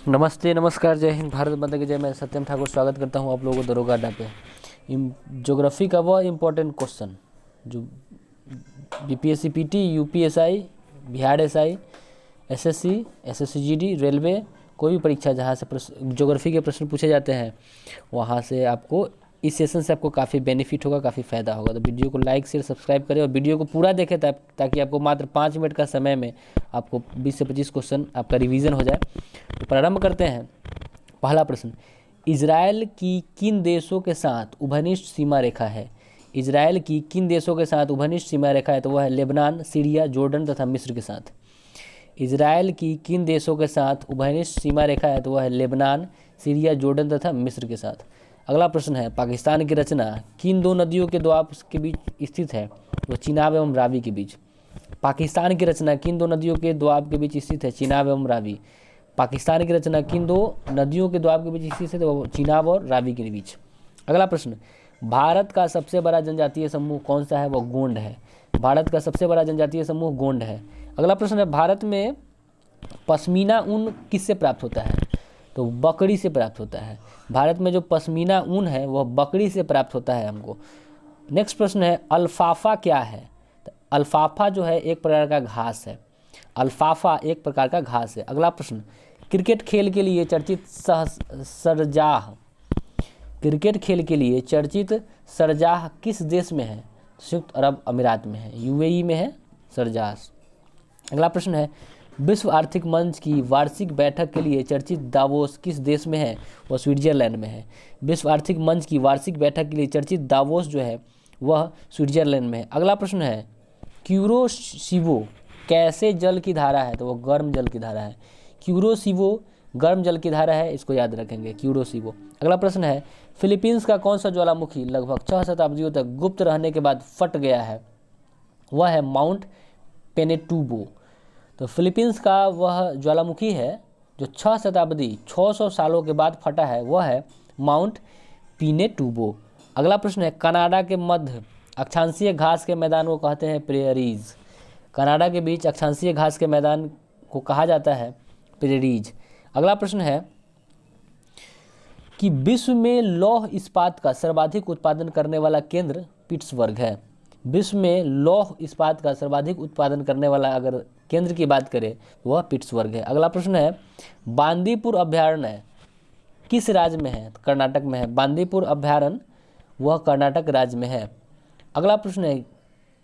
नमस्ते, नमस्कार, जय हिंद, भारत माता की जय। मैं सत्यम ठाकुर स्वागत करता हूं आप लोगों को दरोगा अड्डा पे। ज्योग्राफी का वह इम्पोर्टेंट क्वेश्चन जो BPSC PT, UPSI, Bihar SI, SSC, SSC GD, railway, कोई भी परीक्षा जहां से ज्योग्राफी के प्रश्न पूछे जाते हैं वहां से आपको इस सेशन से आपको काफ़ी बेनिफिट होगा, काफ़ी फ़ायदा होगा। तो वीडियो को लाइक शेयर सब्सक्राइब करें और वीडियो को पूरा देखें ताकि आपको मात्र 5 मिनट का समय में आपको 20 से 25 क्वेश्चन आपका रिवीजन हो जाए। तो प्रारंभ करते हैं। पहला प्रश्न, इजराइल की किन देशों के साथ उभयनिष्ठ सीमा रेखा है? इजराइल की किन देशों के साथ उभयनिष्ठ सीमा रेखा है? तो वह है लेबनान, सीरिया, जॉर्डन तथा मिस्र के साथ। इजराइल की किन देशों के साथ उभयनिष्ठ सीमा रेखा है? तो वह है लेबनान, सीरिया, जॉर्डन तथा मिस्र के साथ। अगला प्रश्न है, पाकिस्तान की रचना किन दो नदियों के द्वाब के बीच स्थित है? तो चिनाब एवं रावी के बीच। पाकिस्तान की रचना किन दो नदियों के द्वाब के बीच स्थित है? चिनाब एवं रावी। पाकिस्तान की रचना किन दो नदियों के द्वाब के बीच स्थित है? तो चिनाब और रावी के बीच। अगला प्रश्न, भारत का सबसे बड़ा जनजातीय समूह कौन सा है? वह गोंड है। भारत का सबसे बड़ा जनजातीय समूह गोंड है। अगला प्रश्न है, भारत में पश्मीना ऊन किससे प्राप्त होता है? तो बकरी से प्राप्त होता है। भारत में जो पश्मीना ऊन है वह बकरी से प्राप्त होता है हमको। नेक्स्ट प्रश्न है, अल्फाफा क्या है? तो अल्फाफा जो है एक प्रकार का घास है। अल्फाफा एक प्रकार का घास है। अगला प्रश्न, क्रिकेट खेल के लिए चर्चित सरजाह, क्रिकेट खेल के लिए चर्चित सरजाह किस देश में है? संयुक्त अरब अमीरात में है, यूएई में है सरजाह। अगला प्रश्न है, विश्व आर्थिक मंच की वार्षिक बैठक के लिए चर्चित दावोस किस देश में है? वह स्विट्जरलैंड में है। विश्व आर्थिक मंच की वार्षिक बैठक के लिए चर्चित दावोस जो है वह स्विट्जरलैंड में है। अगला प्रश्न है, क्यूरोसिवो कैसे जल की धारा है? तो वह गर्म जल की धारा है। क्यूरोसिवो गर्म जल की धारा है, इसको याद रखेंगे, क्यूरोसिवो। अगला प्रश्न है, फिलीपींस का कौन सा ज्वालामुखी लगभग 6 शताब्दियों तक गुप्त रहने के बाद फट गया है? वह है माउंट पेनेटूबो। तो फिलीपींस का वह ज्वालामुखी है जो 600 सालों के बाद फटा है, वह है माउंट पिनेटूबो। अगला प्रश्न है, कनाडा के मध्य अक्षांशीय घास के मैदान को कहते हैं प्रेरीज। कनाडा के बीच अक्षांशीय घास के मैदान को कहा जाता है प्रेरीज। अगला प्रश्न है कि विश्व में लौह इस्पात का सर्वाधिक उत्पादन करने वाला केंद्र पिट्सबर्ग है। विश्व में लौह इस्पात का सर्वाधिक उत्पादन करने वाला अगर केंद्र की बात करें तो वह पिट्सबर्ग है। अगला प्रश्न है, बांदीपुर अभयारण्य किस राज्य में है? तो कर्नाटक में है। बांदीपुर अभयारण्य वह कर्नाटक राज्य में है। अगला प्रश्न है,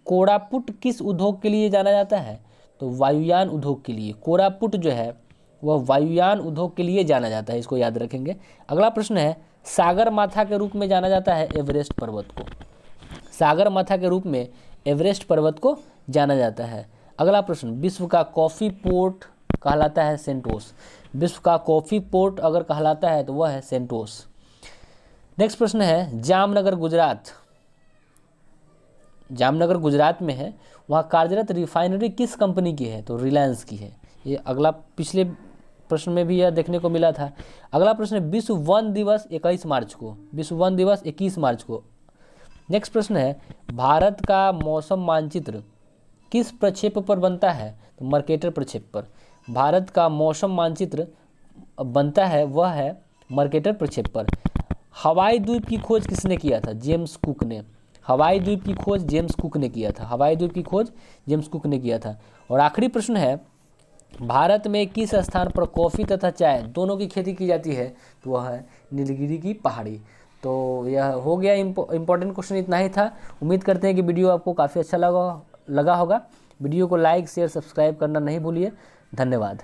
कोरापुट किस उद्योग के लिए जाना जाता है? तो वायुयान उद्योग के लिए। कोरापुट जो है वह वायुयान उद्योग के लिए जाना जाता है, इसको याद रखेंगे। अगला प्रश्न है, सागर माथा के रूप में जाना जाता है एवरेस्ट पर्वत को। सागर माथा के रूप में एवरेस्ट पर्वत को जाना जाता है। अगला प्रश्न, विश्व का कॉफ़ी पोर्ट कहलाता है सेंटोस। विश्व का कॉफ़ी पोर्ट अगर कहलाता है तो वह है सेंटोस। नेक्स्ट प्रश्न है, जामनगर गुजरात, जामनगर गुजरात में है, वहाँ कार्यरत रिफाइनरी किस कंपनी की है? तो रिलायंस की है। ये अगला पिछले प्रश्न में भी यह देखने को मिला था। अगला प्रश्न है, विश्व वन दिवस 21 मार्च को, विश्व वन दिवस 21 मार्च को। नेक्स्ट प्रश्न है, भारत का मौसम मानचित्र किस प्रक्षेप पर बनता है? तो मर्केटर प्रक्षेप पर। भारत का मौसम मानचित्र बनता है वह है मर्केटर प्रक्षेप पर। हवाई द्वीप की खोज किसने किया था? जेम्स कुक ने। हवाई द्वीप की खोज जेम्स कुक ने किया था। हवाई द्वीप की खोज जेम्स कुक ने किया था। और आखिरी प्रश्न है, भारत में किस स्थान पर कॉफ़ी तथा चाय दोनों की खेती की जाती है? तो वह है नीलगिरी की पहाड़ी। तो यह हो गया, इम्पोर्टेंट क्वेश्चन इतना ही था। उम्मीद करते हैं कि वीडियो आपको काफ़ी अच्छा लगा होगा। वीडियो को लाइक शेयर सब्सक्राइब करना नहीं भूलिए। धन्यवाद।